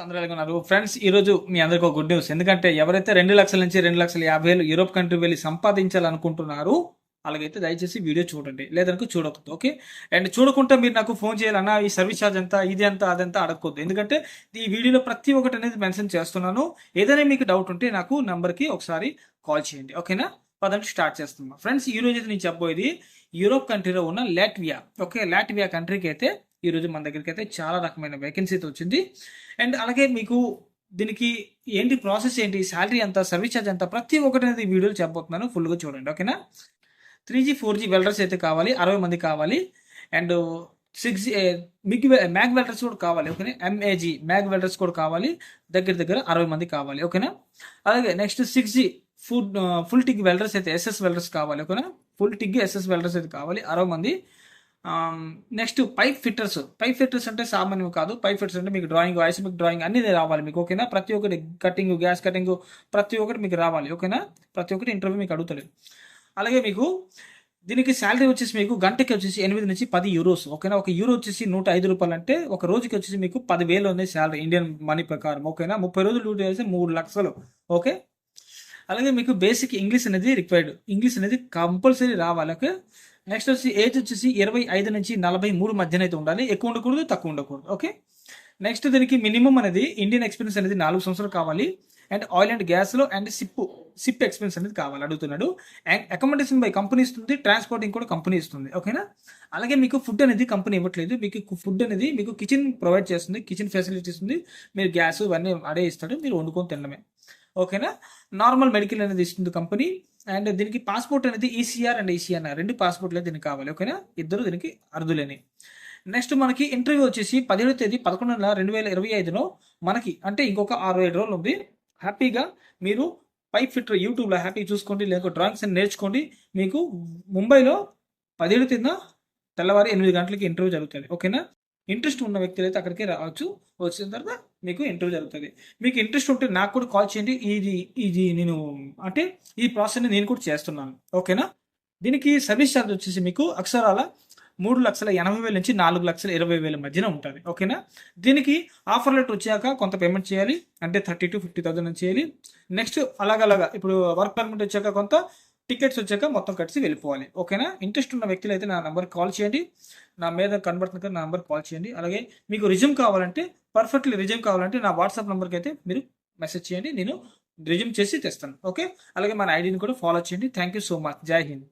అందరూ ఎలా ఉన్నారు ఫ్రెండ్స్? ఈరోజు మీ అందరికీ ఒక గుడ్ న్యూస్. ఎందుకంటే ఎవరైతే 2,00,000 నుంచి 2,50,000 యూరోప్ కంట్రీ వెళ్ళి సంపాదించాలనుకుంటున్నారో అలాగైతే దయచేసి వీడియో చూడండి, లేదనుకో చూడకూడదు. ఓకే. అండ్ చూడకుండా మీరు నాకు ఫోన్ చేయాలన్నా ఈ సర్వీస్ ఛార్జ్ ఎంత, ఇది ఎంత, అదంతా అడగకూడదు. ఎందుకంటే ఈ వీడియోలో ప్రతి ఒక్కటి అనేది మెన్షన్ చేస్తున్నాను. ఏదైనా మీకు డౌట్ ఉంటే నాకు నంబర్కి ఒకసారి కాల్ చేయండి. ఓకేనా? పదండి స్టార్ట్ చేస్తున్నాం. ఫ్రెండ్స్, ఈ రోజు అయితే నేను చెప్పబోయేది యూరోప్ కంట్రీలో ఉన్న లాట్వియా. ఓకే, లాట్వియా కంట్రీకి అయితే ఈరోజు మన దగ్గరికి అయితే చాలా రకమైన వేకెన్సీ అయితే వచ్చింది. అండ్ అలాగే మీకు దీనికి ఏంటి ప్రాసెస్, ఏంటి శాలరీ ఎంత, సర్వీస్ ఛార్జ్ ఎంత, ప్రతి ఒక్కటి అనేది వీడియోలు చెప్పబోతున్నాను. ఫుల్గా చూడండి. ఓకేనా? 3G 4G వెల్డర్స్ అయితే కావాలి, 60 మంది కావాలి. అండ్ 6G మ్యాగ్ వెల్డర్స్ కూడా కావాలి. ఓకేనా? మ్యాగ్ వెల్డర్స్ కూడా కావాలి. దగ్గర దగ్గర 60 మంది కావాలి. ఓకేనా? అలాగే next 6G full TIG welders అయితే ఎస్ఎస్ వెల్డర్స్ కావాలి. ఓకేనా? ఫుల్ టిగ్ ఎస్ఎస్ వెల్డర్స్ అయితే కావాలి, 60 మంది. నెక్స్ట్ పైప్ ఫిట్టర్స్ అంటే సామాన్యం కాదు. పైప్ ఫిట్టర్స్ అంటే మీకు డ్రాయింగ్, ఐసమిక్ డ్రాయింగ్ అన్ని రావాలి మీకు. ఓకేనా? ప్రతి ఒక్కటి కటింగ్, గ్యాస్ కటింగ్ ప్రతి ఒక్కటి మీకు రావాలి. ఓకేనా? ప్రతి ఒక్కటి ఇంటర్వ్యూ మీకు అడుగుతాడు. అలాగే మీకు దీనికి శాలరీ వచ్చేసి మీకు గంటకి వచ్చేసి 8 నుంచి 10 యూరోస్. ఓకేనా? ఒక యూరో వచ్చేసి 105 రూపాయలు, అంటే ఒక రోజుకి వచ్చేసి మీకు 10,000 ఉంది శాలరీ ఇండియన్ మనీ ప్రకారం. ఓకేనా? 30 రోజులు డ్యూటీ చేస్తే 3 లక్షలు. ఓకే. అలాగే మీకు బేసిక్ ఇంగ్లీష్ అనేది రిక్వైర్డ్, ఇంగ్లీష్ అనేది కంపల్సరీ రావాలి. ఓకే. నెక్స్ట్ వచ్చి ఏజ్ వచ్చేసి 25 నుంచి 43 మధ్యన అయితే ఉండాలి. ఎక్కువ ఉండకూడదు, తక్కువ ఉండకూడదు. ఓకే. నెక్స్ట్ దీనికి మినిమం అనేది ఇండియన్ ఎక్స్పీరియన్స్ అనేది 4 సంవత్సరాలు కావాలి. అండ్ ఆయిల్ అండ్ గ్యాస్లో అండ్ సిప్ ఎక్స్పీరియన్స్ అనేది కావాలి అడుగుతున్నాడు. అండ్ అకామిడేషన్ బై కంపెనీ ఇస్తుంది, ట్రాన్స్పోర్టింగ్ కూడా కంపెనీ ఇస్తుంది. ఓకేనా? అలాగే మీకు ఫుడ్ అనేది కంపెనీ ఇవ్వట్లేదు. మీకు ఫుడ్ అనేది మీకు కిచెన్ ప్రొవైడ్ చేస్తుంది, కిచెన్ ఫెసిలిటీ ఇస్తుంది. మీరు గ్యాస్ ఇవన్నీ అడే ఇస్తాడు, మీరు వండుకొని తినడమే. ఓకేనా? నార్మల్ మెడికల్ అనేది ఇస్తుంది కంపెనీ. అండ్ దీనికి పాస్పోర్ట్ అనేది ఈసీఆర్ అండ్ ఈసీఎన్ఆర్ 2 పాస్పోర్ట్లే దీనికి కావాలి. ఓకేనా? ఇద్దరు దీనికి అర్హులేని. నెక్స్ట్ మనకి ఇంటర్వ్యూ వచ్చేసి 17వ తేదీ 11 నెల 2025లో మనకి, అంటే ఇంకొక 6-7 రోజులు ఉంది. హ్యాపీగా మీరు పైప్ ఫిట్టర్ యూట్యూబ్లో హ్యాపీ చూసుకోండి, లేకపోతే డ్రాయింగ్స్ అని నేర్చుకోండి. మీకు ముంబైలో 17వ తేదీన తెల్లవారి 8 గంటలకి ఇంటర్వ్యూ జరుగుతుంది. ఓకేనా? ఇంట్రెస్ట్ ఉన్న వ్యక్తులు అయితే అక్కడికి రావచ్చు. వచ్చిన తర్వాత మీకు ఇంటర్వ్యూ జరుగుతుంది. మీకు ఇంట్రెస్ట్ ఉంటే నాకు కూడా కాల్ చేయండి. ఇది నేను అంటే ఈ ప్రాసెస్ని నేను కూడా చేస్తున్నాను. ఓకేనా? దీనికి సర్వీస్ ఛార్జ్ వచ్చేసి మీకు అక్షరాల 3,80,000 నుంచి 4,20,000 మధ్యన ఉంటుంది. ఓకేనా? దీనికి ఆఫర్ లెటర్ వచ్చాక కొంత పేమెంట్ చేయాలి, అంటే 30,000 to 50,000 చేయాలి. నెక్స్ట్ అలాగలాగా ఇప్పుడు వర్క్ పర్మిట్ వచ్చాక కొంత, టికెట్స్ వచ్చాక మొత్తం కట్టి వెళ్ళిపోవాలి. ఓకేనా? ఇంట్రెస్ట్ ఉన్న వ్యక్తులు అయితే నా నెంబర్కి కాల్ చేయండి. నా మీద కనబడుతుంది కదా, నా నెంబర్కి కాల్ చేయండి. అలాగే మీకు రిజ్యూమ్ కావాలంటే, పర్ఫెక్ట్లీ రిజ్యూమ్ కావాలంటే నా వాట్సాప్ నెంబర్కి అయితే మీరు మెసేజ్ చేయండి, నేను రిజ్యూమ్ చేసి తెస్తాను. ఓకే. అలాగే మన ఐడిని కూడా ఫాలో చేయండి. Thank you so much. జై హింద్.